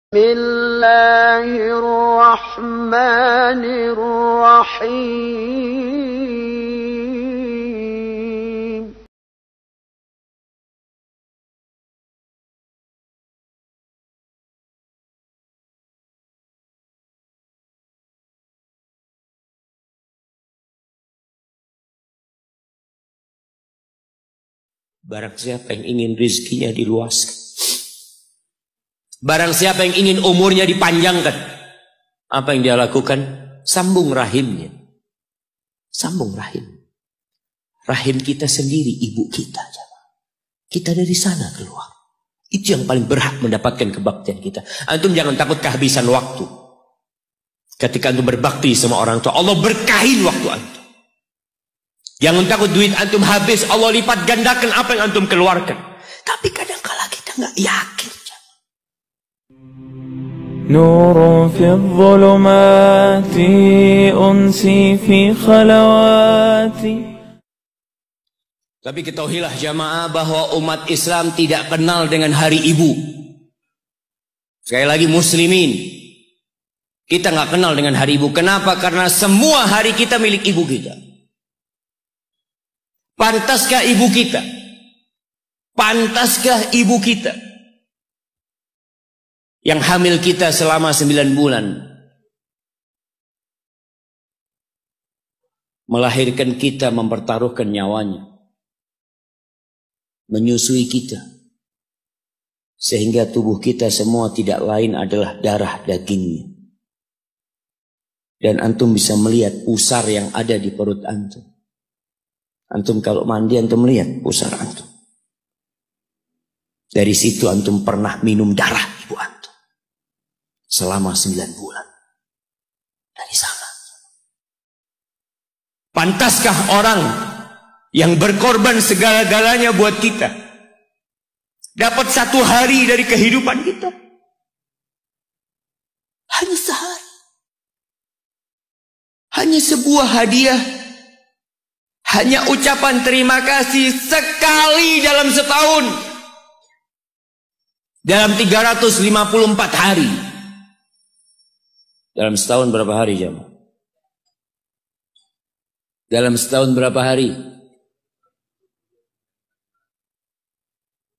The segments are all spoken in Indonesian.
Bismillahirrahmanirrahim. Barang siapa yang ingin rizkinya diluaskan, barang siapa yang ingin umurnya dipanjangkan, apa yang dia lakukan? Sambung rahimnya. Sambung rahim. Rahim kita sendiri, ibu kita. Kita dari sana keluar. Itu yang paling berhak mendapatkan kebaktian kita. Antum jangan takut kehabisan waktu. Ketika antum berbakti sama orang tua, Allah berkahin waktu antum. Jangan takut duit antum habis, Allah lipat gandakan apa yang antum keluarkan. Tapi kadang-kala kita nggak yakin. نور في الظلمات أنسي في خلواتي. Tapi ketahuilah jamaah bahwa umat Islam tidak kenal dengan hari ibu. Sekali lagi muslimin, kita nggak kenal dengan hari ibu. Kenapa? Karena semua hari kita milik ibu kita. Pantaskah ibu kita? Pantaskah ibu kita yang hamil kita selama 9 bulan melahirkan kita, mempertaruhkan nyawanya, menyusui kita, sehingga tubuh kita semua tidak lain adalah darah dagingnya. Dan antum bisa melihat pusar yang ada di perut antum. Antum kalau mandi antum lihat pusar antum. Dari situ antum pernah minum darah ibu antum selama 9 bulan. Dari sana. Pantaskah orang yang berkorban segala-galanya buat kita dapat 1 hari dari kehidupan kita? Hanya sehari. Hanya sebuah hadiah. Hanya ucapan terima kasih sekali dalam setahun. Dalam 354 hari. Dalam setahun berapa hari jemaah? Dalam setahun berapa hari?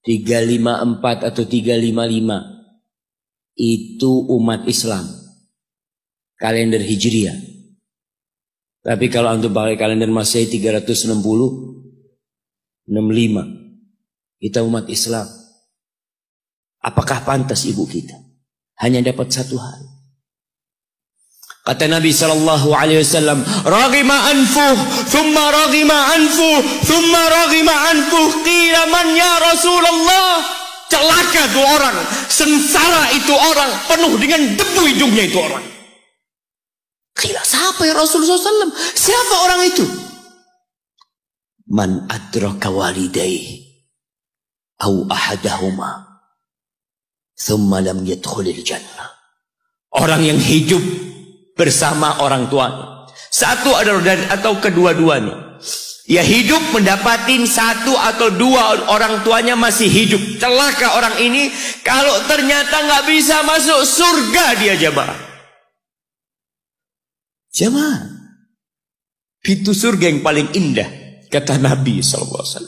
354 atau 355. Itu umat Islam. Kalender Hijriah. Tapi kalau antum pakai kalender Masehi 360, 65. Kita umat Islam. Apakah pantas ibu kita hanya dapat 1 hari? Kata Nabi SAW, "Raghima anfuh, thumma raghima anfuh, thumma raghima anfuh, qila man ya Rasulullah." Celaka itu orang, sengsara itu orang, penuh dengan debu hidungnya itu orang. Qila, siapa ya Rasulullah SAW? Siapa orang itu? Man adraka walidayhi au ahadahuma thumma lam yadkhulil jannah. Orang yang hidup bersama orang tuanya. Satu adalah atau kedua-duanya. Ya hidup mendapatin 1 atau 2 orang tuanya masih hidup. Celaka orang ini kalau ternyata nggak bisa masuk surga dia jemaah. Jemaah, pintu surga yang paling indah kata Nabi SAW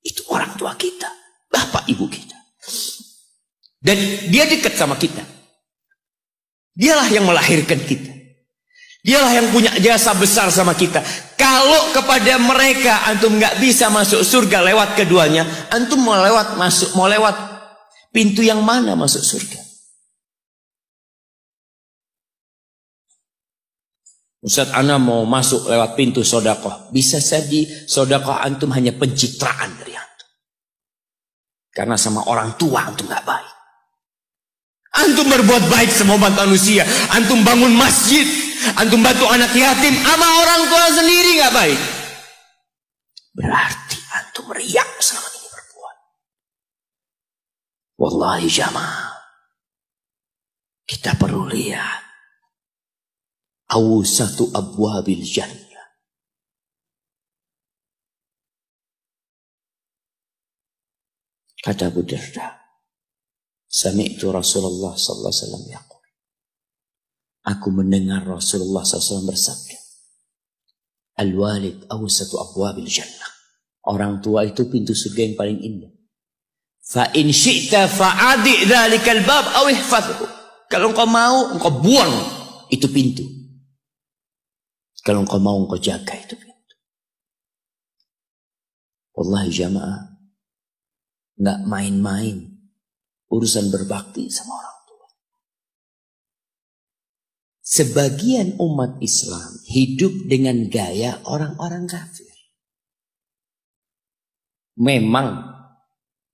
itu orang tua kita, bapak ibu kita. Dan dia dekat sama kita. Dialah yang melahirkan kita. Dialah yang punya jasa besar sama kita. Kalau kepada mereka antum nggak bisa masuk surga lewat keduanya, antum mau lewat pintu yang mana masuk surga? Ustaz, ana mau masuk lewat pintu sodakoh. Bisa jadi sodakoh antum hanya pencitraan dari antum. Karena sama orang tua antum gak baik. Antum berbuat baik sama umat manusia. Antum bangun masjid. Antum bantu anak yatim. Sama orang tua sendiri gak baik. Berarti antum riak selama ini berbuat. Wallahi jamaah. Kita perlu lihat. Awsatu abwabil jannah. Kata Abu Darda, Sami'tu Rasulullah sallallahu alaihi wasallam yaqul. Aku mendengar Rasulullah SAW bersabda, Al-walid awsatu abwabil jannah. Orang tua itu pintu surga yang paling indah. Fa in syi'ta fa'adi' dzalikal bab aw ihfazhu. Kalau engkau mau, engkau buang itu pintu. Kalau engkau mau, engkau jaga itu pintu. Wallahi jamaah, enggak main-main urusan berbakti sama orang tua. Sebagian umat Islam hidup dengan gaya orang-orang kafir. Memang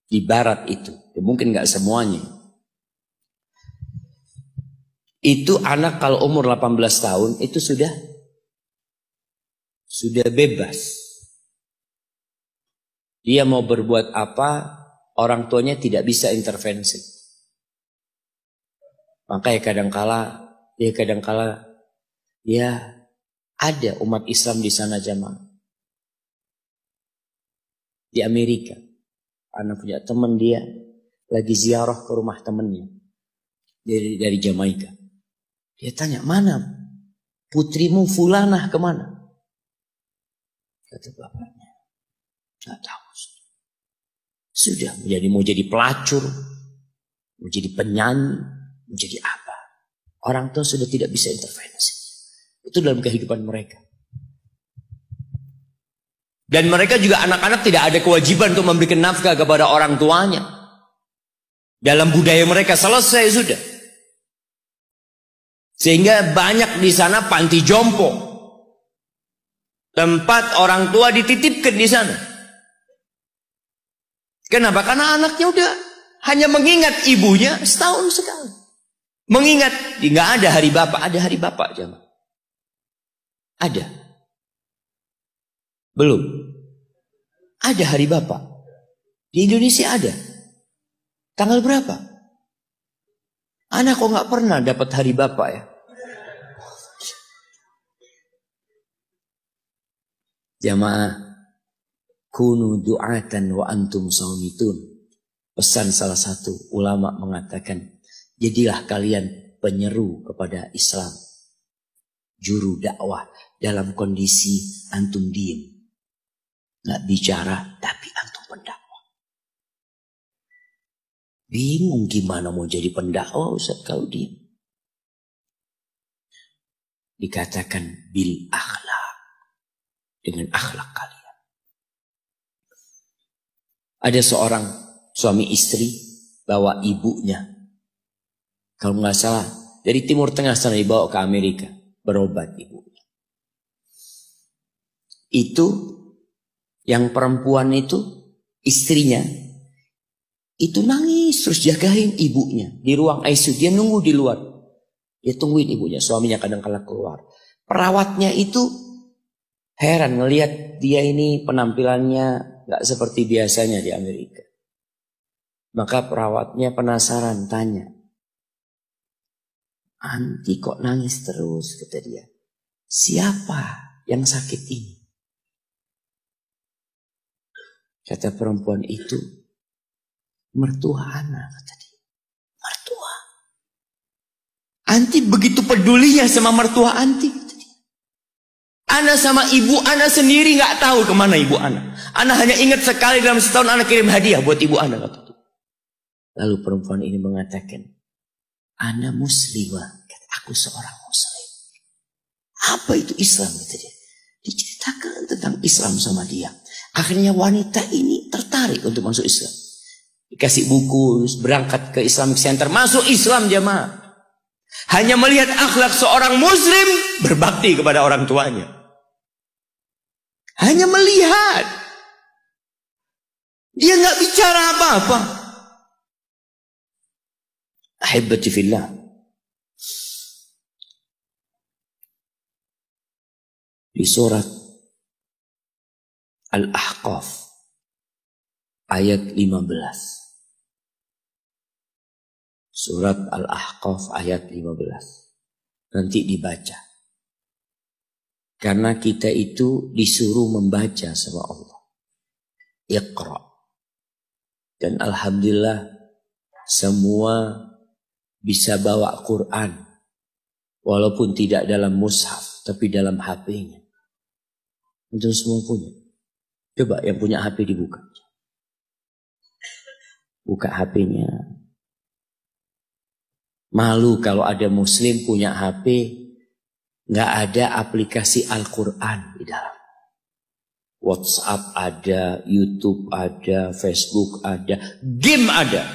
di barat itu, ya mungkin nggak semuanya. Itu anak kalau umur 18 tahun itu sudah bebas. Dia mau berbuat apa, orang tuanya tidak bisa intervensi. Makanya kadangkala ya ada umat Islam di sana jamaah. Di Amerika, anak punya teman dia lagi ziarah ke rumah temannya dari Jamaika. Dia tanya, mana putrimu Fulanah kemana? Kata bapaknya, nggak tahu. Sudah mau jadi pelacur, mau jadi penyanyi, mau jadi apa? Orang tua sudah tidak bisa intervensi. Itu dalam kehidupan mereka. Dan mereka juga anak-anak tidak ada kewajiban untuk memberikan nafkah kepada orang tuanya. Dalam budaya mereka selesai sudah. Sehingga banyak di sana panti jompo. Tempat orang tua dititipkan di sana. Kenapa? Karena anaknya udah hanya mengingat ibunya setahun sekali. Mengingat, nggak ada hari bapak, ada hari bapak jemaah. Ada. Belum. Ada hari bapak. Di Indonesia ada. Tanggal berapa? Anak kok nggak pernah dapat hari bapak ya? Jamaah, kunu du'atan wa antum saumitun. Pesan salah satu ulama mengatakan, jadilah kalian penyeru kepada Islam. Juru dakwah dalam kondisi antum diem. Nggak bicara, tapi antum pendakwah. Bingung gimana mau jadi pendakwah Ustaz kalau diem. Dikatakan bil akhlak. Dengan akhlak kalian. Ada seorang suami istri bawa ibunya. Kalau nggak salah, dari Timur Tengah sana dibawa ke Amerika. Berobat ibunya. Itu yang perempuan itu, istrinya, itu nangis terus jagain ibunya di ruang ICU. Dia nunggu di luar. Dia tungguin ibunya, suaminya kadang-kala keluar. Perawatnya itu heran ngelihat dia ini penampilannya gak seperti biasanya di Amerika. Maka perawatnya penasaran tanya, "Anti kok nangis terus?" kata dia. "Siapa yang sakit ini?" Kata perempuan itu, "Mertua anak," kata dia. Mertua. Anti begitu pedulinya sama mertua anti, kata dia. Ana sama ibu ana sendiri nggak tahu kemana ibu ana. Ana hanya ingat sekali dalam setahun ana kirim hadiah buat ibu ana, kata dia. Lalu perempuan ini mengatakan, "Ana muslimah," kata, "aku seorang muslim." Apa itu Islam, kata dia. Diceritakan tentang Islam sama dia. Akhirnya wanita ini tertarik untuk masuk Islam. Dikasih buku, berangkat ke Islamic Center, masuk Islam jamaah. Hanya melihat akhlak seorang muslim berbakti kepada orang tuanya. Hanya melihat. Dia nggak bicara apa-apa. Ahibati fillah. Di surat Al-Ahqaf ayat 15. Surat Al-Ahqaf ayat 15. Nanti dibaca. Karena kita itu disuruh membaca sama Allah. Iqra. Dan alhamdulillah semua bisa bawa Quran. Walaupun tidak dalam mushaf, tapi dalam HP-nya. Itu semua punya. Coba yang punya HP dibuka. Buka HP-nya. Malu kalau ada muslim punya HP, nggak ada aplikasi Al-Quran di dalam. WhatsApp ada, YouTube ada, Facebook ada, game ada.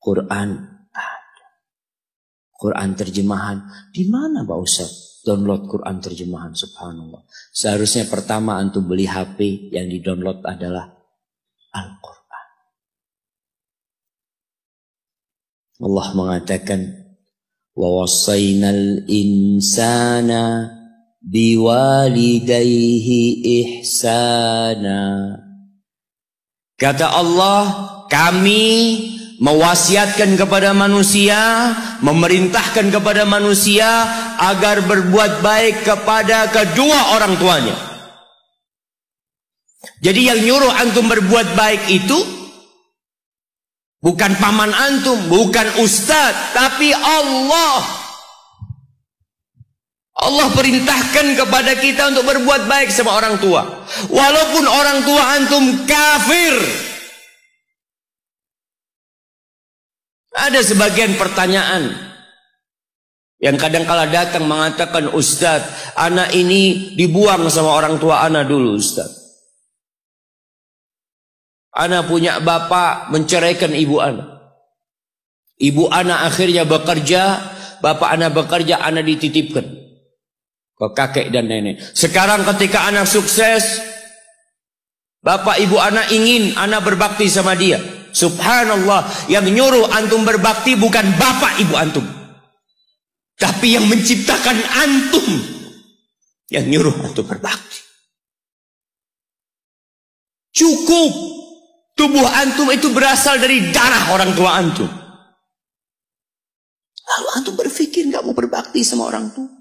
Quran ada. Quran terjemahan. Di mana Pak Ustaz download Quran terjemahan? Subhanallah. Seharusnya pertama antum beli HP yang di-download adalah Al-Quran. Allah mengatakan, wa wassaynal insana biwalidayhi ihsana. Kata Allah, kami mewasiatkan kepada manusia, memerintahkan kepada manusia agar berbuat baik kepada kedua orang tuanya. Jadi yang nyuruh antum berbuat baik itu bukan paman antum, bukan ustadz, tapi Allah. Allah perintahkan kepada kita untuk berbuat baik sama orang tua. Walaupun orang tua antum kafir. Ada sebagian pertanyaan yang kadang-kala datang mengatakan, Ustadz, anak ini dibuang sama orang tua anak dulu, Ustadz. Anak punya bapak menceraikan ibu anak. Ibu anak akhirnya bekerja, bapak anak bekerja, anak dititipkan ke kakek dan nenek. Sekarang ketika anak sukses, bapak ibu anak ingin anak berbakti sama dia. Subhanallah, yang nyuruh antum berbakti bukan bapak ibu antum, tapi yang menciptakan antum yang nyuruh antum berbakti. Cukup tubuh antum itu berasal dari darah orang tua antum. Lalu antum berpikir gak mau berbakti sama orang tua.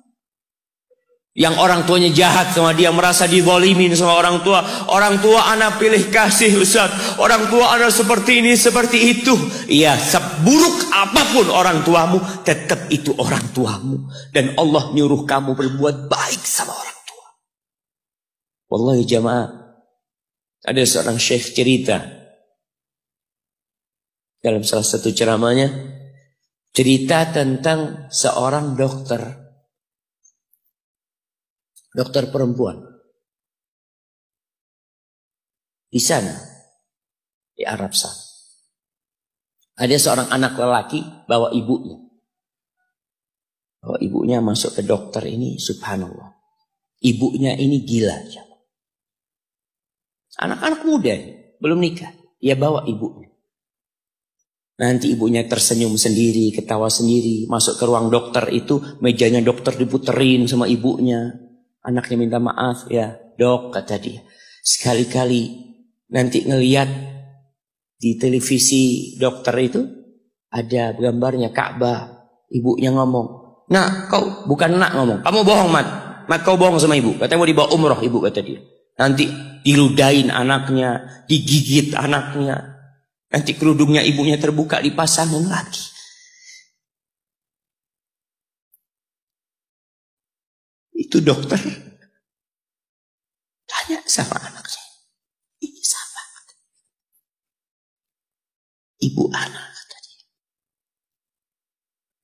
Yang orang tuanya jahat sama dia, merasa dizalimin sama orang tua. Orang tua anak pilih kasih, Ustaz. Orang tua anak seperti ini, seperti itu. Iya, seburuk apapun orang tuamu, tetap itu orang tuamu. Dan Allah nyuruh kamu berbuat baik sama orang tua. Wallahi jamaah, ada seorang syekh cerita dalam salah satu ceramahnya, cerita tentang seorang dokter perempuan di sana, di Arab sana. Ada seorang anak lelaki bawa ibunya. Bawa ibunya masuk ke dokter ini, subhanallah. Ibunya ini gila. Anak-anak muda, belum nikah. Dia bawa ibunya. Nanti ibunya tersenyum sendiri, ketawa sendiri. Masuk ke ruang dokter itu, mejanya dokter diputerin sama ibunya. Anaknya minta maaf, ya dok, kata dia. Sekali-kali nanti ngelihat di televisi dokter itu ada gambarnya Ka'bah. Ibunya ngomong, nak kau, bukan nak ngomong, kamu bohong Mat. Mat kau bohong sama ibu. Katanya mau dibawa umroh ibu, kata dia. Nanti diludahin anaknya, digigit anaknya. Nanti kerudungnya ibunya terbuka, dipasangin lagi. Itu dokter tanya sama anaknya, ini siapa? Ibu anak, kata dia.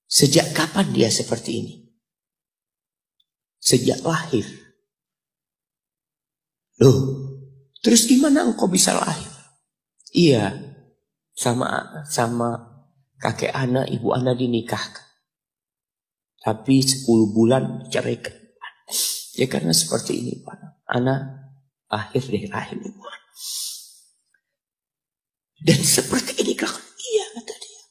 Sejak kapan dia seperti ini? Sejak lahir. Loh, terus gimana engkau bisa lahir? Iya, sama kakek anak, ibu anak dinikahkan. Tapi 10 bulan diceraikan. Ya karena seperti ini Pak, anak lahir dari rahim ibu. Dan seperti ini kan, iya kata dia.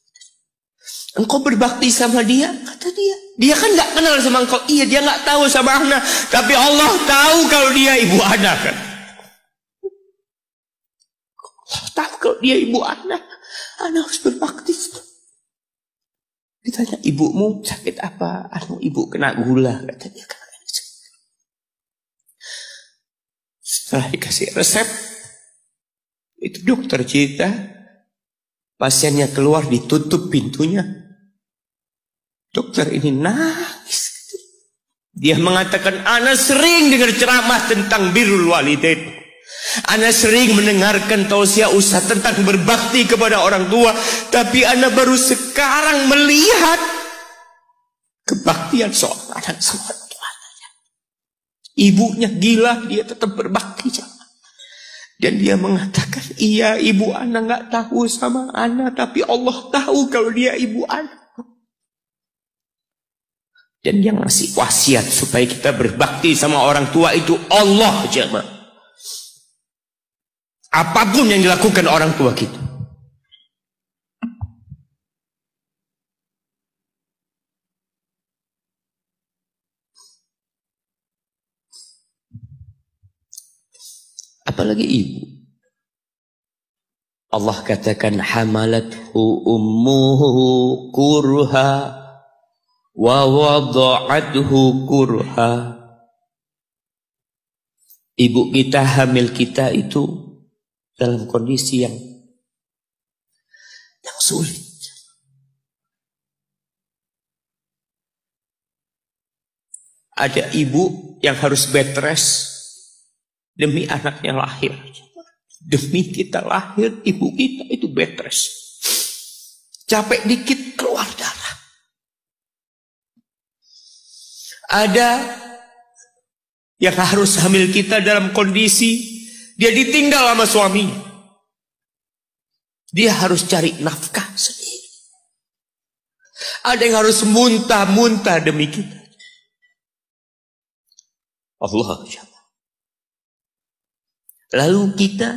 Engkau berbakti sama dia, kata dia. Dia kan gak kenal sama engkau, iya dia gak tahu sama anak. Tapi Allah tahu kalau dia ibu anak kan. Allah tahu kalau dia ibu anak harus berbakti. Ditanya, ibumu sakit apa? Ibu kena gula, kata dia. Setelah dikasih resep, itu dokter cerita, Pasiennya keluar, ditutup pintunya. Dokter ini nangis. Dia mengatakan, ana sering dengar ceramah tentang birrul walidain. Ana sering mendengarkan tausiah ustaz tentang berbakti kepada orang tua. Tapi ana baru sekarang melihat kebaktian seorang anak sama orang tuanya. Ibunya gila, dia tetap berbakti. Dan dia mengatakan, iya ibu ana nggak tahu sama ana, tapi Allah tahu kalau dia ibu ana. Dan yang ngasih wasiat supaya kita berbakti sama orang tua itu Allah, jemaah. Apapun yang dilakukan orang tua kita. Apalagi ibu. Allah katakan hamalathu ummuhu kurha wa wada'athu kurha. Ibu kita, hamil kita itu dalam kondisi yang sulit. Ada ibu yang harus bed rest demi anaknya lahir. Demi kita lahir, ibu kita itu bed rest. Capek dikit keluar darah. Ada yang harus hamil kita dalam kondisi dia ditinggal sama suaminya. Dia harus cari nafkah sendiri. Ada yang harus muntah-muntah demi kita. Allah. Lalu kita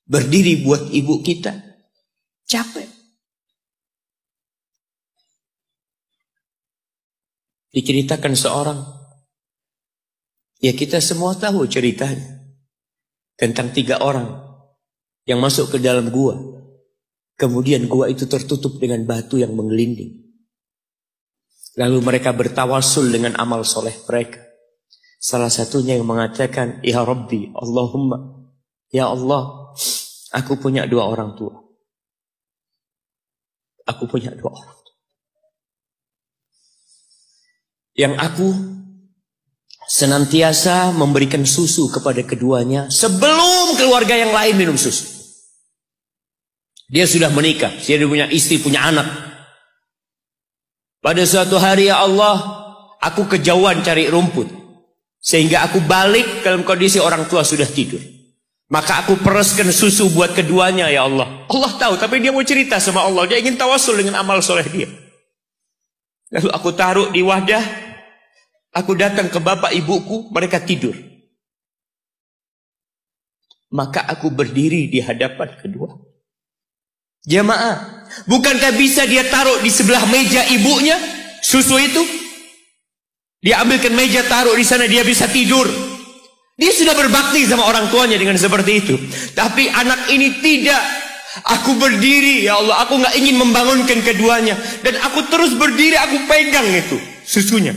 berdiri buat ibu kita, capek. Diceritakan seorang, ya kita semua tahu ceritanya, tentang 3 orang yang masuk ke dalam gua. Kemudian gua itu tertutup dengan batu yang menggelinding. Lalu mereka bertawasul dengan amal soleh mereka. Salah satunya yang mengatakan, ya Rabbi, Allahumma, ya Allah, aku punya 2 orang tua. Aku punya 2 orang tua. Yang aku senantiasa memberikan susu kepada keduanya sebelum keluarga yang lain minum susu. Dia sudah menikah, dia punya istri, punya anak. Pada suatu hari, ya Allah, aku kejauhan cari rumput. Sehingga aku balik dalam kondisi orang tua sudah tidur. Maka aku pereskan susu buat keduanya, ya Allah. Allah tahu, tapi dia mau cerita sama Allah. Dia ingin tawasul dengan amal soleh dia. Lalu aku taruh di wadah. Aku datang ke bapak ibuku, mereka tidur. Maka aku berdiri di hadapan kedua. Jamaah, bukankah bisa dia taruh di sebelah meja ibunya susu itu? Dia ambilkan meja, taruh di sana, dia bisa tidur. Dia sudah berbakti sama orang tuanya dengan seperti itu. Tapi anak ini tidak. Aku berdiri, ya Allah, aku nggak ingin membangunkan keduanya. Dan aku terus berdiri, aku pegang itu susunya.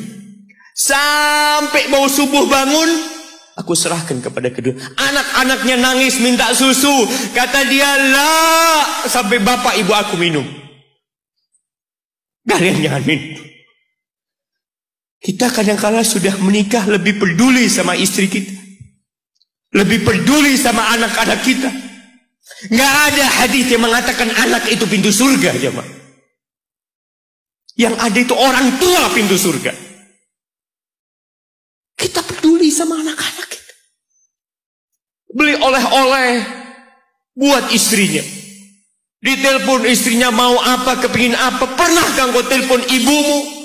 Sampai mau subuh bangun, aku serahkan kepada kedua. Anak-anaknya nangis minta susu. Kata dia, lah, sampai bapak ibu aku minum. Kalian jangan minum. Kita kadang-kala sudah menikah lebih peduli sama istri kita. Lebih peduli sama anak-anak kita. Nggak ada hadis yang mengatakan anak itu pintu surga, jemaah. Yang ada itu orang tua pintu surga. Kita peduli sama anak-anak kita. Beli oleh-oleh buat istrinya. Ditelepon istrinya mau apa, kepingin apa. Pernahkah engkau telepon ibumu?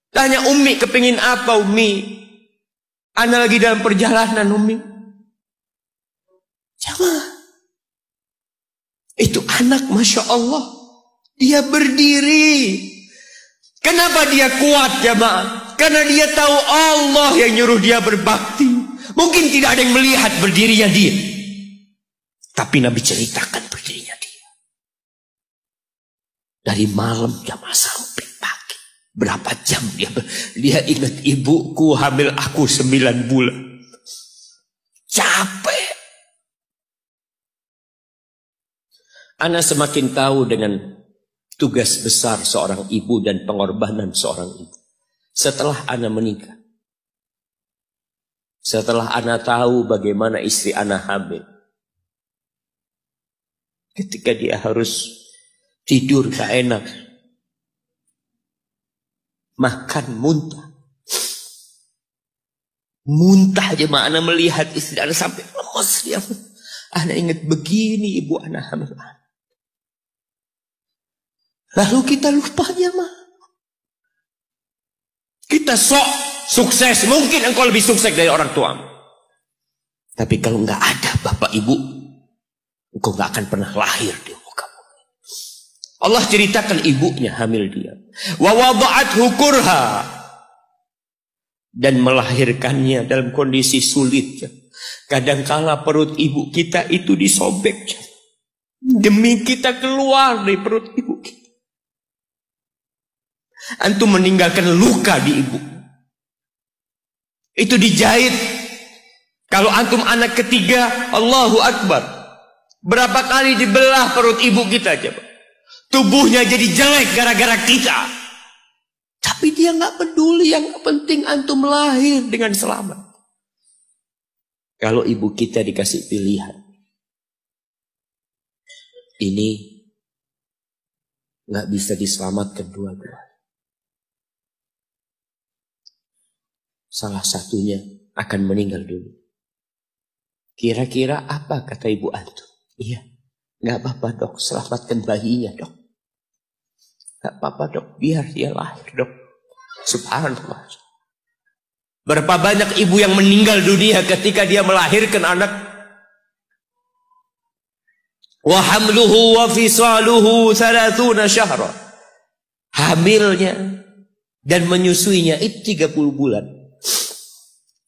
Tanya, Umi kepingin apa, Umi? Ana lagi dalam perjalanan, Umi. Jamaah, itu anak, Masya Allah, dia berdiri. Kenapa dia kuat, jamaah? Karena dia tahu Allah yang nyuruh dia berbakti. Mungkin tidak ada yang melihat berdirinya dia, tapi Nabi ceritakan berdirinya dia. Dari malam jamaah sampai pagi. Berapa jam dia ingat, ibuku hamil aku 9 bulan. Capek. Ana semakin tahu dengan tugas besar seorang ibu dan pengorbanan seorang ibu. Setelah ana menikah. Setelah ana tahu bagaimana istri ana hamil. Ketika dia harus tidur gak enak. Makan muntah. Muntah aja ana melihat istri ana sampai los dia. Ana ingat begini ibu ana hamil. Lalu kita lupa ya mah. Kita sok sukses. Mungkin engkau lebih sukses dari orang tuamu. Tapi kalau nggak ada bapak ibu, engkau nggak akan pernah lahir di muka bumi. Allah ceritakan ibunya hamil dia. Wa wada'athu kurha. Dan melahirkannya dalam kondisi sulit. Kadangkala perut ibu kita itu disobek. Demi kita keluar dari perut ibu kita. Antum meninggalkan luka di ibu. Itu dijahit. Kalau antum anak ketiga, Allahu Akbar. Berapa kali dibelah perut ibu kita coba. Tubuhnya jadi jelek gara-gara kita. Tapi dia nggak peduli, yang penting antum lahir dengan selamat. Kalau ibu kita dikasih pilihan, ini nggak bisa diselamatkan dua-dua. Salah satunya akan meninggal dulu. Kira-kira apa kata ibu antum? Iya, nggak apa-apa dok, selamatkan bayinya dok. Nggak apa-apa dok, biar dia lahir dok. Subhanallah. Berapa banyak ibu yang meninggal dunia ketika dia melahirkan anak. Wa hamluhu wa fisaluhu 30 syahra. Hamilnya dan menyusuinya itu 30 bulan.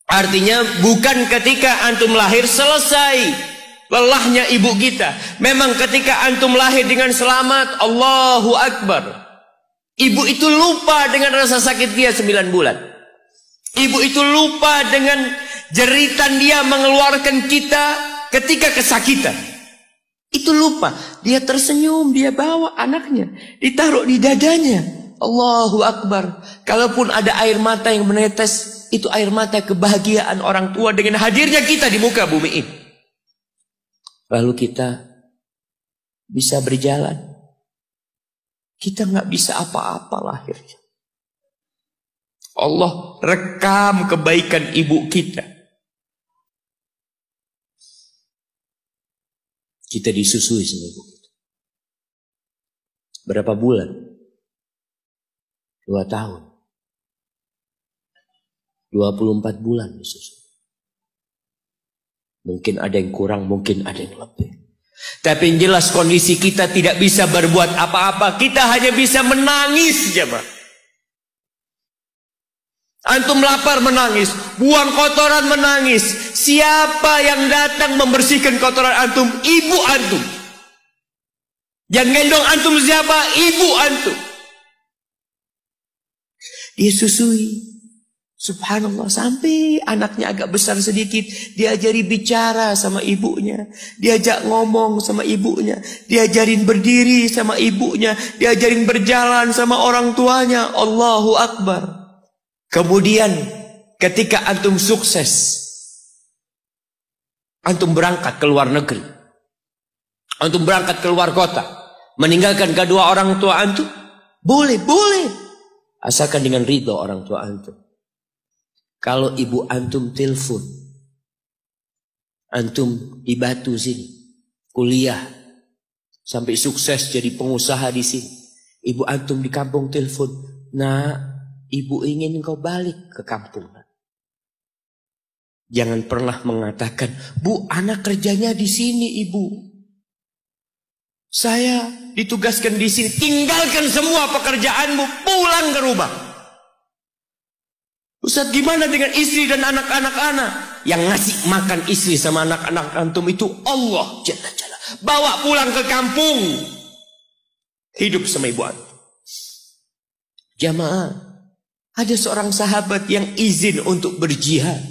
Artinya bukan ketika antum lahir selesai lelahnya ibu kita. Memang ketika antum lahir dengan selamat, Allahu Akbar. Ibu itu lupa dengan rasa sakit dia 9 bulan. Ibu itu lupa dengan jeritan dia mengeluarkan kita ketika kesakitan. Itu lupa. Dia tersenyum, dia bawa anaknya, ditaruh di dadanya. Allahu Akbar. Kalaupun ada air mata yang menetes, itu air mata kebahagiaan orang tua dengan hadirnya kita di muka bumi ini. Lalu kita bisa berjalan. Kita nggak bisa apa-apa lahirnya. Allah rekam kebaikan ibu kita. Kita disusui sama ibu kita. Berapa bulan? 2 tahun. 24 bulan disusui. Mungkin ada yang kurang, mungkin ada yang lebih. Tapi yang jelas kondisi kita tidak bisa berbuat apa-apa. Kita hanya bisa menangis jemaah. Antum lapar menangis, buang kotoran menangis. Siapa yang datang membersihkan kotoran antum? Ibu antum. Yang gendong antum siapa? Ibu antum. Dia susui. Subhanallah, sampai anaknya agak besar sedikit, diajari bicara sama ibunya, diajak ngomong sama ibunya, diajarin berdiri sama ibunya, diajarin berjalan sama orang tuanya. Allahu Akbar. Kemudian ketika antum sukses, antum berangkat ke luar negeri, antum berangkat ke luar kota, meninggalkan kedua orang tua antum, boleh, asalkan dengan ridho orang tua antum. Kalau ibu antum telepon, antum di Batu sini, kuliah, sampai sukses jadi pengusaha di sini. Ibu antum di kampung telepon, nah ibu ingin engkau balik ke kampung. Jangan pernah mengatakan, bu anak kerjanya di sini ibu. Saya ditugaskan di sini, tinggalkan semua pekerjaanmu, pulang ke rumah. Ustaz, gimana dengan istri dan anak-anak anak? Yang ngasih makan istri sama anak-anak antum itu Allah Jalla Jalla. Bawa pulang ke kampung. Hidup sama ibu antum. Jamaah, ada seorang sahabat yang izin untuk berjihad.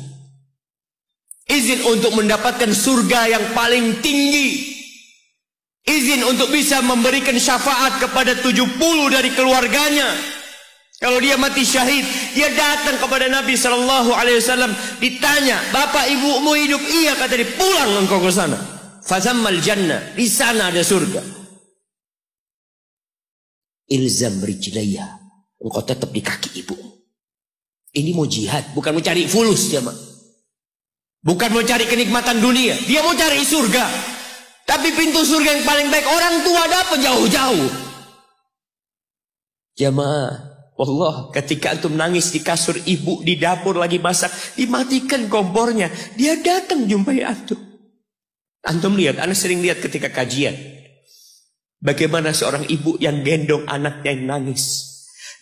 Izin untuk mendapatkan surga yang paling tinggi. izin untuk bisa memberikan syafaat kepada 70 dari keluarganya. Kalau dia mati syahid, dia datang kepada Nabi SAW, ditanya, bapak ibumu hidup? Iya, kata dia, pulang engkau ke sana. Fazammal jannah, di sana ada surga. Ilzam rijlaiha, engkau tetap di kaki ibu. Ini mau jihad, bukan mau cari fulus jemaah. Bukan mau cari kenikmatan dunia, dia mau cari surga. Tapi pintu surga yang paling baik orang tua dapat jauh-jauh. Jemaah, Allah, ketika antum nangis di kasur ibu, di dapur lagi masak, dimatikan kompornya, dia datang jumpai antum. Antum lihat, anak sering lihat ketika kajian, bagaimana seorang ibu yang gendong anaknya yang nangis.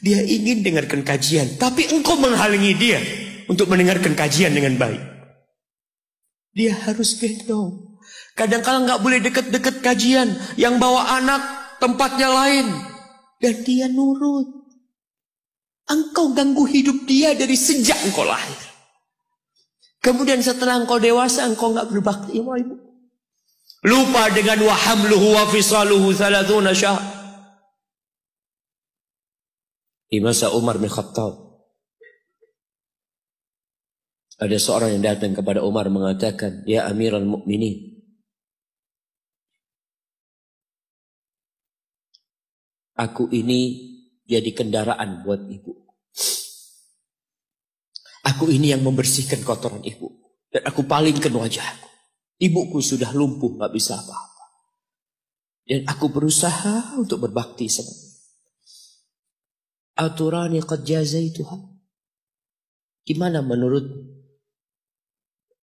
Dia ingin dengarkan kajian, tapi engkau menghalangi dia untuk mendengarkan kajian dengan baik. Dia harus gendong. Kadang-kadang nggak boleh deket-deket kajian, yang bawa anak tempatnya lain, dan dia nurut. Engkau ganggu hidup dia dari sejak engkau lahir. Kemudian setelah engkau dewasa, engkau enggak berbakti sama ibu. Lupa dengan wa hamluhu wa fisaluhu 30 syahr. Di masa Umar bin Khattab, ada seorang yang datang kepada Umar mengatakan, ya Amirul Mukminin, aku ini jadi kendaraan buat ibu. Aku ini yang membersihkan kotoran ibu. Dan aku palingkan wajahku. Ibuku sudah lumpuh, gak bisa apa-apa. Dan aku berusaha untuk berbakti sama dia. Aturani qad jazaituha. Gimana menurut?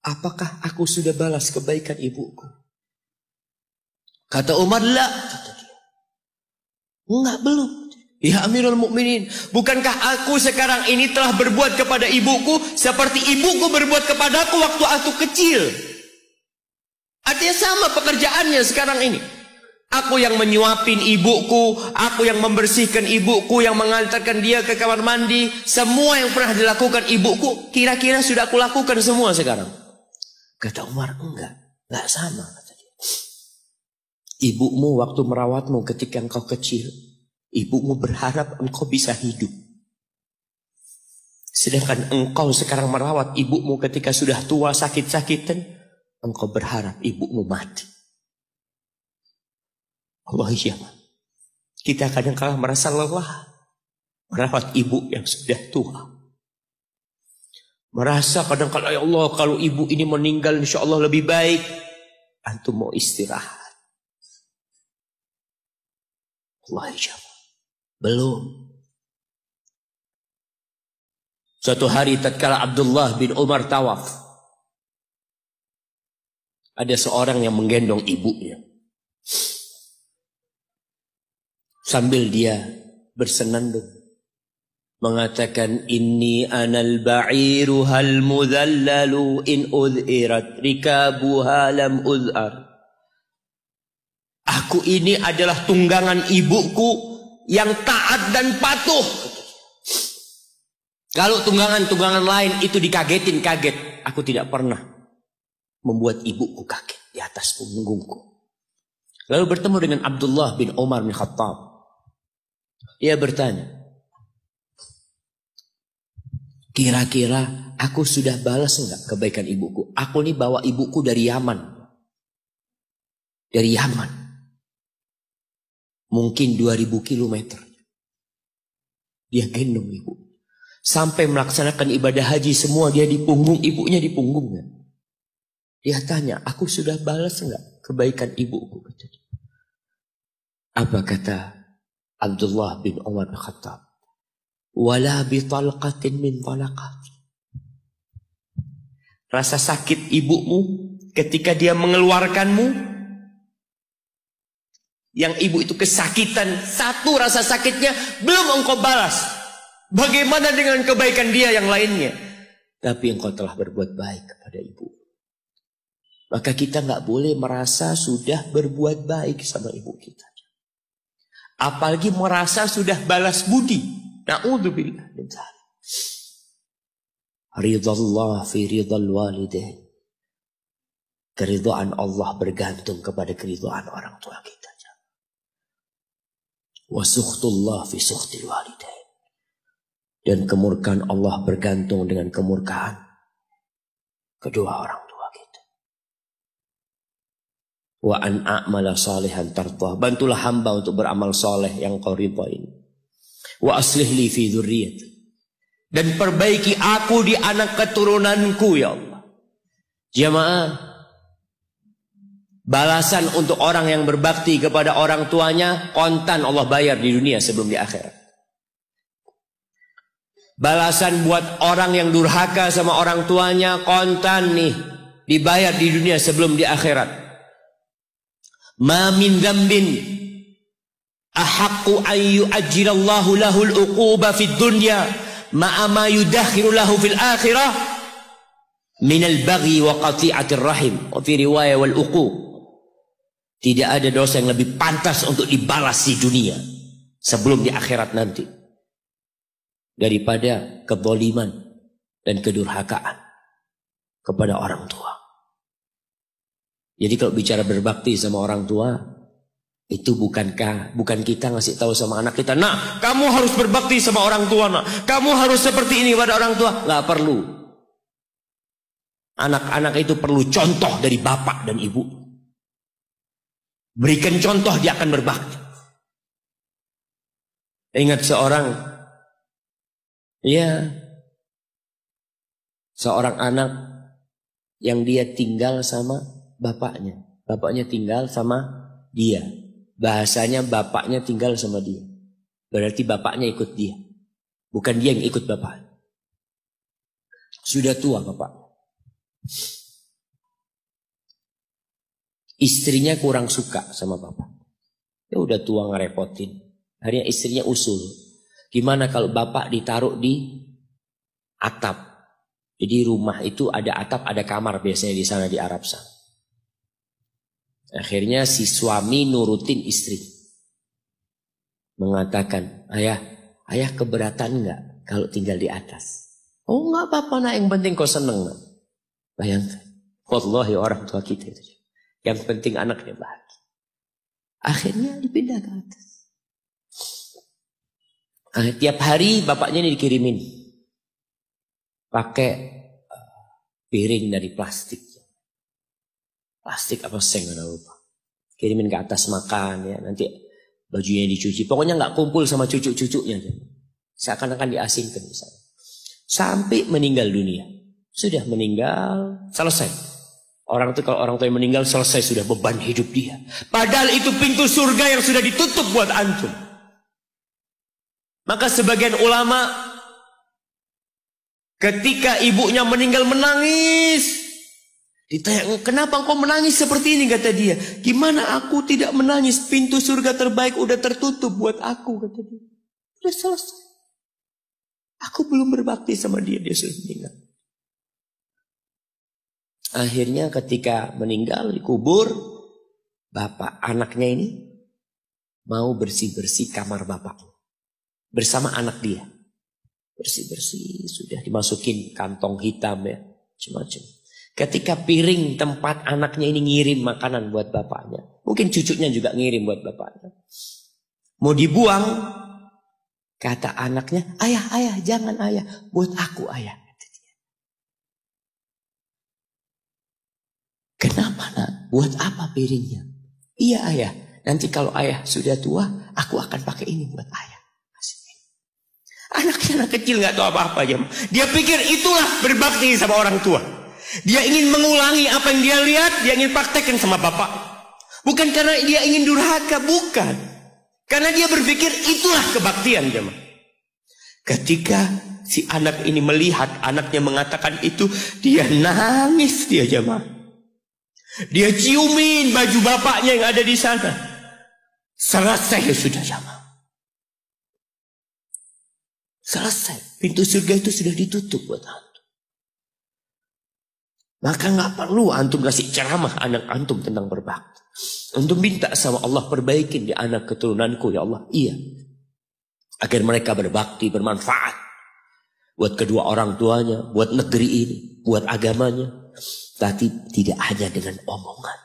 Apakah aku sudah balas kebaikan ibuku? Kata Umar, la. Kata dia, enggak, belum. Ya Amirul Mukminin, bukankah aku sekarang ini telah berbuat kepada ibuku seperti ibuku berbuat kepadaku waktu aku kecil? Artinya sama pekerjaannya sekarang ini. Aku yang menyuapin ibuku, aku yang membersihkan ibuku, yang mengantarkan dia ke kamar mandi. Semua yang pernah dilakukan ibuku, kira-kira sudah aku lakukan semua sekarang. Kata Umar, enggak sama. Kata dia. Ibumu waktu merawatmu ketika engkau kecil, ibumu berharap engkau bisa hidup. Sedangkan engkau sekarang merawat ibumu ketika sudah tua sakit-sakitan, engkau berharap ibumu mati. Allah, iya. Kita kadang-kadang merasa lelah merawat ibu yang sudah tua. Merasa kadang-kadang, ya Allah, kalau ibu ini meninggal insya Allah lebih baik. Antum mau istirahat. Allah, iya. Belum. Suatu hari tatkala Abdullah bin Umar tawaf, ada seorang yang menggendong ibunya. Sambil dia bersenandung mengatakan, inni anal ba'iru hal mudhallalu in udhirat rikabuha lam udhar. Aku ini adalah tunggangan ibuku yang taat dan patuh. Kalau tunggangan-tunggangan lain itu dikagetin, kaget. Aku tidak pernah membuat ibuku kaget di atas punggungku. Lalu bertemu dengan Abdullah bin Umar bin Khattab. Dia bertanya, kira-kira aku sudah balas enggak kebaikan ibuku? Aku ini bawa ibuku dari Yaman. Dari Yaman. Mungkin 2000 kilometer. Dia gendong ibu. Sampai melaksanakan ibadah haji semua dia di punggung, ibunya di punggungnya. Dia tanya, aku sudah balas enggak kebaikan ibuku? Apa kata Abdullah bin Umar bin Khattab? Wala bi talqatin min talaqat. Rasa sakit ibumu ketika dia mengeluarkanmu, yang ibu itu kesakitan, satu rasa sakitnya belum engkau balas. Bagaimana dengan kebaikan dia yang lainnya? Tapi engkau telah berbuat baik kepada ibu. Maka kita nggak boleh merasa sudah berbuat baik sama ibu kita. Apalagi merasa sudah balas budi. Na'udzubillah min dzalik. Ridallah fi ridal walidain. Keridhaan Allah bergantung kepada keridhaan orang tua kita. Wa sukhtullah fi sukhtil walidain. Dan kemurkaan Allah bergantung dengan kemurkaan kedua orang tua kita. Wa an a'mala salihan tardah. Bantulah hamba untuk beramal soleh yang kau ridhain. Wa aslih li fi dzurriyyati. Dan perbaiki aku di anak keturunanku ya Allah. Jamaah, balasan untuk orang yang berbakti kepada orang tuanya kontan Allah bayar di dunia sebelum di akhirat. Balasan buat orang yang durhaka sama orang tuanya kontan nih dibayar di dunia sebelum di akhirat. Ma min dzambin ahaqqu an yu'ajjilallahu lahul uquba fid dunya ma'a ma yudakhiru lahu fil akhirah minal baghi wa qati'atir rahim wa fi riwayah wal uquq. Tidak ada dosa yang lebih pantas untuk dibalas di dunia sebelum di akhirat nanti daripada kezaliman dan kedurhakaan kepada orang tua. Jadi kalau bicara berbakti sama orang tua, itu bukan kita ngasih tahu sama anak kita, nah kamu harus berbakti sama orang tua, nah kamu harus seperti ini pada orang tua. Nggak perlu. Anak-anak itu perlu contoh dari bapak dan ibu. Berikan contoh, dia akan berbakti. Ingat seorang anak yang dia tinggal sama bapaknya. Bapaknya tinggal sama dia. Bahasanya bapaknya tinggal sama dia. Berarti bapaknya ikut dia. Bukan dia yang ikut bapak. Sudah tua bapak. Istrinya kurang suka sama bapak. Ya udah tua ngerepotin. Akhirnya istrinya usul. Gimana kalau bapak ditaruh di atap? Jadi rumah itu ada atap, ada kamar biasanya di sana di Arab sana. Akhirnya si suami nurutin istri. Mengatakan, ayah keberatan enggak kalau tinggal di atas? Oh enggak apa-apa nak, yang penting kau seneng nak. Bayangkan. Wallahi orang tua kita itu. Yang penting anaknya bahagia. Akhirnya dipindah ke atas. Tiap hari bapaknya ini dikirimin. Pakai piring dari plastik. Plastik apa seng ada lupa. Kirimin ke atas makan ya. Nanti bajunya dicuci. Pokoknya nggak kumpul sama cucu-cucunya. Seakan-akan diasingkan di sana. Sampai meninggal dunia. Sudah meninggal, selesai. Orang itu kalau orang tua yang meninggal selesai sudah beban hidup dia. Padahal itu pintu surga yang sudah ditutup buat antum. Maka sebagian ulama ketika ibunya meninggal menangis. Ditanya, kenapa engkau menangis seperti ini? Kata dia, gimana aku tidak menangis? Pintu surga terbaik udah tertutup buat aku, kata dia. Udah selesai. Aku belum berbakti sama dia, dia sudah meninggal. Akhirnya ketika meninggal dikubur, bapak anaknya ini mau bersih-bersih kamar bapaknya bersama anak dia. Bersih-bersih, sudah dimasukin kantong hitam ya, macam-macam. Ketika piring tempat anaknya ini ngirim makanan buat bapaknya, mungkin cucunya juga ngirim buat bapaknya. Mau dibuang, kata anaknya, ayah, jangan ayah, buat aku ayah. Kenapa nak? Buat apa piringnya? Iya ayah, nanti kalau ayah sudah tua, aku akan pakai ini buat ayah. Anak kecil nggak tahu apa-apa aja. Dia pikir itulah berbakti sama orang tua. Dia ingin mengulangi apa yang dia lihat, dia ingin praktekkan sama bapak. Bukan karena dia ingin durhaka, bukan. Karena dia berpikir itulah kebaktian jemaah. Ketika si anak ini melihat anaknya mengatakan itu, dia nangis dia jemaah. Dia ciumin baju bapaknya yang ada di sana. Selesai sudah jemaah. Selesai. Pintu surga itu sudah ditutup buat antum. Maka nggak perlu antum kasih ceramah anak antum tentang berbakti. Antum minta sama Allah, perbaikin di anak keturunanku ya Allah. Iya. Agar mereka berbakti, bermanfaat. Buat kedua orang tuanya, buat negeri ini, buat agamanya. Tapi tidak hanya dengan omongan.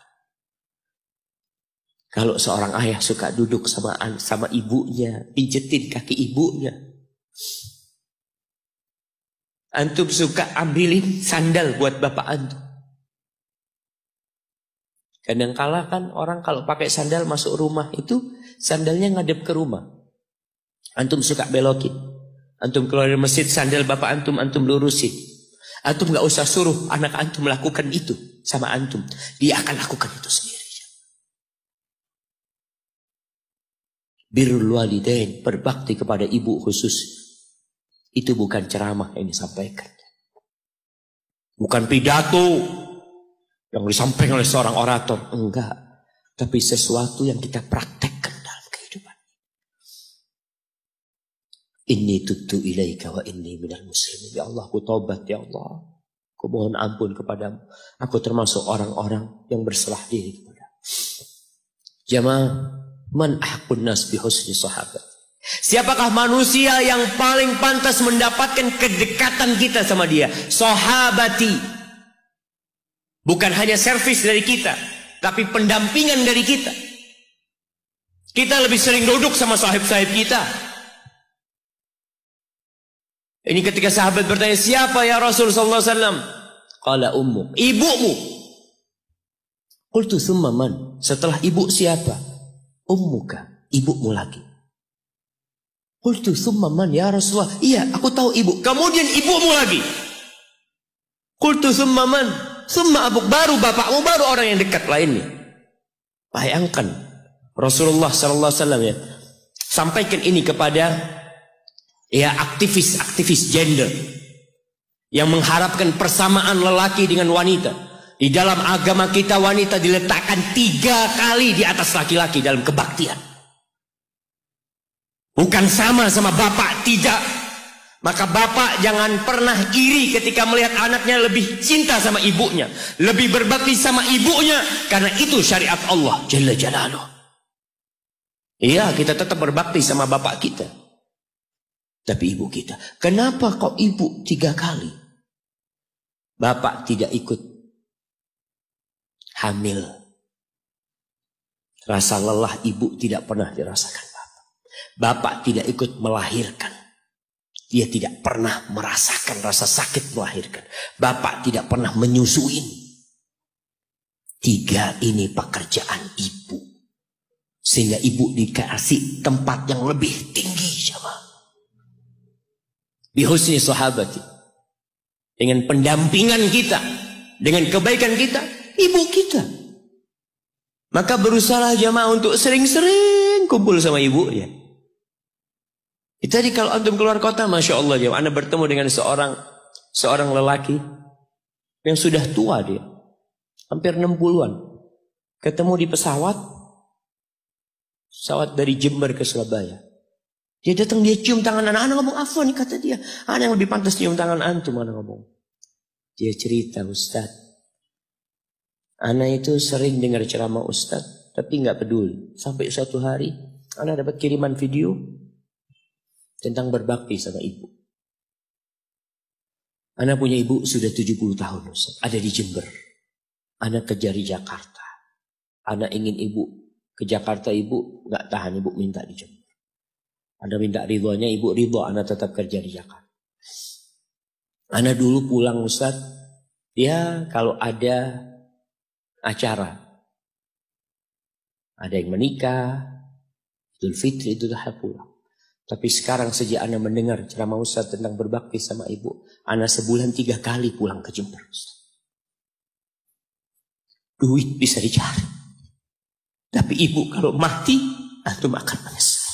Kalau seorang ayah suka duduk sama ibunya, pijetin kaki ibunya. Antum suka ambilin sandal buat bapak antum. Kadangkala kan orang kalau pakai sandal masuk rumah itu sandalnya ngadep ke rumah. Antum suka belokin. Antum keluar dari masjid, sandal bapak antum lurusin. Antum gak usah suruh anak antum melakukan itu sama antum. Dia akan lakukan itu sendiri. Birrul walidain, berbakti kepada ibu khusus. Itu bukan ceramah yang disampaikan. Bukan pidato yang disampaikan oleh seorang orator. Enggak. Tapi sesuatu yang kita praktekkan dalam kehidupan. Inni tubtu ilaika wa inni minal muslimin. Ya Allah, aku taubat ya Allah. Aku mohon ampun kepadamu. Aku termasuk orang-orang yang berserah diri kepada. Jamaah, man ahqun nas bi husni sahabat. Siapakah manusia yang paling pantas mendapatkan kedekatan kita sama dia? Sahabati. Bukan hanya servis dari kita, tapi pendampingan dari kita. Kita lebih sering duduk sama sahib-sahib kita. Ini ketika sahabat bertanya, siapa ya Rasul sallallahu alaihi wasallam? Qala ummuk, ibumu. Qultu thumma man? Setelah ibu siapa? Ummuka, ibumu lagi. Qultu thumma man ya Rasulullah? Iya, aku tahu ibu. Kemudian ibumu lagi. Qultu thumma man? Thumma abuk, baru bapakmu, baru orang yang dekat lainnya. Bayangkan Rasulullah sallallahu alaihi wasallam ya, sampaikan ini kepada ya aktivis gender yang mengharapkan persamaan lelaki dengan wanita. Di dalam agama kita wanita diletakkan 3 kali di atas laki-laki dalam kebaktian. Bukan sama bapak, tidak. Maka bapak jangan pernah iri ketika melihat anaknya lebih cinta sama ibunya, lebih berbakti sama ibunya, karena itu syariat Allah Jalla Jalaluh. Iya, kita tetap berbakti sama bapak kita. Tapi ibu kita, kenapa kok ibu 3 kali? Bapak tidak ikut hamil. Rasa lelah ibu tidak pernah dirasakan bapak. Bapak tidak ikut melahirkan. Dia tidak pernah merasakan rasa sakit melahirkan. Bapak tidak pernah menyusuin. 3 ini pekerjaan ibu. Sehingga ibu dikasih tempat yang lebih tinggi. Bihusni sahabati. Dengan pendampingan kita. Dengan kebaikan kita. Ibu kita. Maka berusaha jamaah untuk sering-sering kumpul sama ibunya. Tadi kalau antum keluar kota, Masya Allah jamaah, anda bertemu dengan seorang lelaki yang sudah tua dia. Hampir 60-an. Ketemu di pesawat dari Jember ke Surabaya. Dia datang, dia cium tangan anak ngomong, afwan kata dia. Anak yang lebih pantas cium tangan antum, anak ngomong. Dia cerita, Ustaz. Anak itu sering dengar ceramah Ustaz, tapi nggak peduli. Sampai suatu hari, anak dapat kiriman video tentang berbakti sama ibu. Anak punya ibu sudah 70 tahun, Ustaz. Ada di Jember. Anak kerja di Jakarta. Anak ingin ibu ke Jakarta, ibu nggak tahan, ibu minta di Jember. Anda minta ridhonya, ibu ridho, anak tetap kerja di Jakarta. Anak dulu pulang Ustaz, ya kalau ada acara, ada yang menikah, Idul Fitri, Idul Adha pulang. Tapi sekarang sejak anak mendengar ceramah Ustaz tentang berbakti sama ibu, anak sebulan 3 kali pulang ke Jember Ustaz. Duit bisa dicari, tapi ibu kalau mati, antum akan menyesal.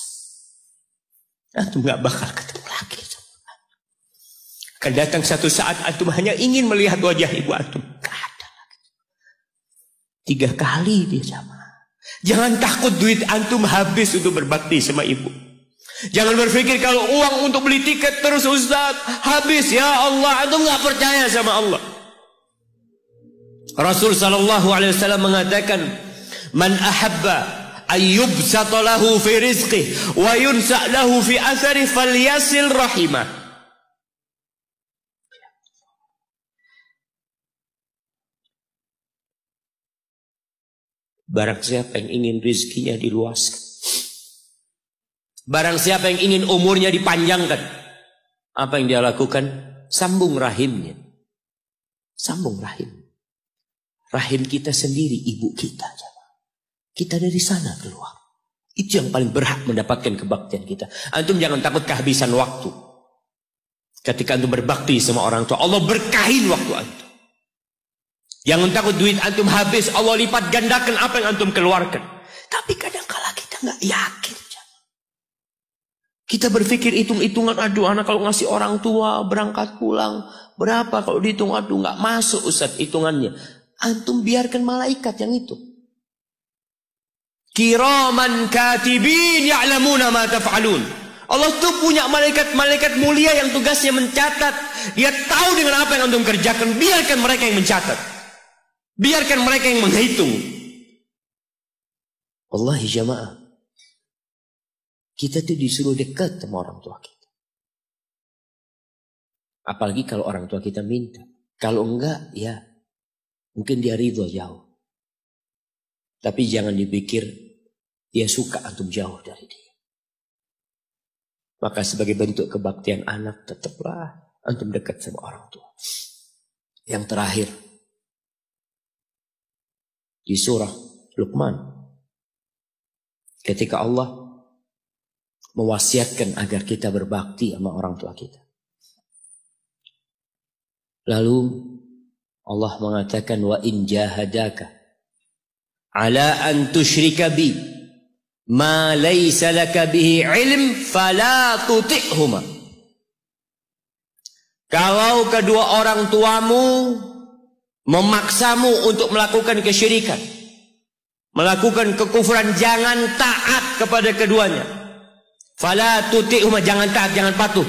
Antum gak bakal ketemu lagi. Akan datang satu saat antum hanya ingin melihat wajah ibu antum. Gak ada lagi. 3 kali dia jamaah. Jangan takut duit antum habis untuk berbakti sama ibu. Jangan berpikir kalau uang untuk beli tiket terus Ustaz habis. Ya Allah, antum gak percaya sama Allah. Rasul sallallahu alaihi wasallam mengatakan, man ahabba ayyubsata lahu fi rizqih wa yunsa lahu fi athari falyasil rahimah. Barang siapa yang ingin rezekinya diluaskan, barang siapa yang ingin umurnya dipanjangkan, apa yang dia lakukan? Sambung rahimnya. Sambung rahim. Rahim kita sendiri, ibu kita. Kita dari sana keluar. Itu yang paling berhak mendapatkan kebaktian kita. Antum jangan takut kehabisan waktu. Ketika antum berbakti sama orang tua, Allah berkahin waktu antum. Jangan takut duit antum habis, Allah lipat gandakan apa yang antum keluarkan. Tapi kadang-kala kita nggak yakin. Kita berpikir hitung-hitungan, aduh anak kalau ngasih orang tua berangkat pulang berapa, kalau dihitung aduh nggak masuk Ustaz hitungannya. Antum biarkan malaikat yang itu. Kiraman katibin ya'lamuna ma taf'alun. Allah tuh punya malaikat-malaikat mulia yang tugasnya mencatat. Dia tahu dengan apa yang antum kerjakan. Biarkan mereka yang mencatat. Biarkan mereka yang menghitung. Wallahi jamaah, kita tuh disuruh dekat sama orang tua kita. Apalagi kalau orang tua kita minta. Kalau enggak, ya mungkin dia ridho jauh. Tapi jangan dipikir dia suka antum jauh dari dia. Maka sebagai bentuk kebaktian anak, tetaplah antum dekat sama orang tua. Yang terakhir, di surah Luqman, ketika Allah mewasiatkan agar kita berbakti sama orang tua kita. Lalu Allah mengatakan, wa in jahadaka ala an tusyrika bi ma laysa laka bihi ilm fala tuti'huma. Kalau kedua orang tuamu memaksamu untuk melakukan kesyirikan, melakukan kekufuran, jangan taat kepada keduanya. Fala tuti'huma, jangan taat, jangan patuh.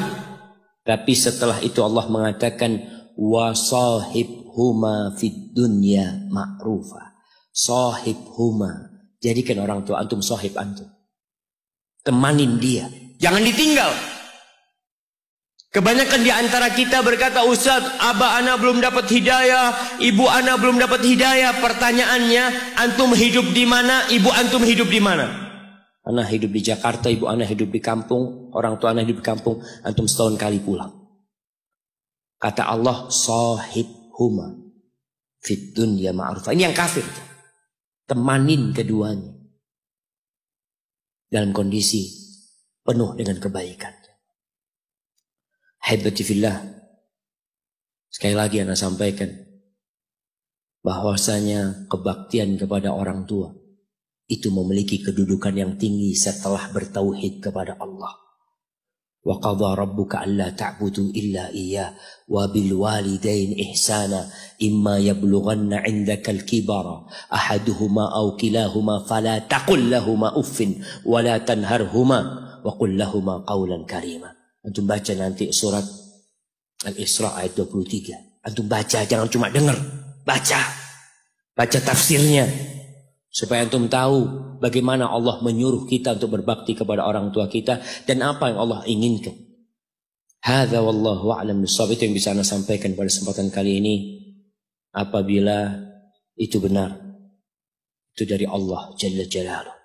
Tapi setelah itu Allah mengatakan, wa sahibhuma fid dunya ma'rufa. Sahibhuma, jadikan orang tua antum sahib antum. Temanin dia, jangan ditinggal. Kebanyakan di antara kita berkata, Ustaz, abah ana belum dapat hidayah, ibu ana belum dapat hidayah. Pertanyaannya, antum hidup di mana, ibu antum hidup di mana? Ana hidup di Jakarta, ibu ana hidup di kampung, orang tua ana hidup di kampung, antum setahun kali pulang. Kata Allah, sahibhuma fid dunya ma'rufa. Ini yang kafir. Temanin keduanya dalam kondisi penuh dengan kebaikan. Haibati fillah, sekali lagi ana sampaikan bahwasanya kebaktian kepada orang tua itu memiliki kedudukan yang tinggi setelah bertauhid kepada Allah. Wa qadha rabbuka alla ta'budu illa iyyah wa bil walidain ihsana imma yablughanna 'indaka al-kibara ahaduhuma aw kilahuma fala taqul lahumā uffin wa la tanharhumā wa qul lahumā qawlan karīmā. Antum baca nanti surat Al-Isra ayat 23. Antum baca, jangan cuma dengar, baca. Baca tafsirnya supaya antum tahu bagaimana Allah menyuruh kita untuk berbakti kepada orang tua kita dan apa yang Allah inginkan. Hadza wallahu a'lam bissawab. Itu yang bisa ana sampaikan pada kesempatan kali ini. Apabila itu benar, itu dari Allah Jalla Jalaluh.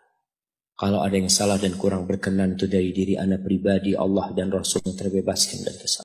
Kalau ada yang salah dan kurang berkenan, itu dari diri ana pribadi, Allah dan Rasul yang terbebaskan dari kesalahan.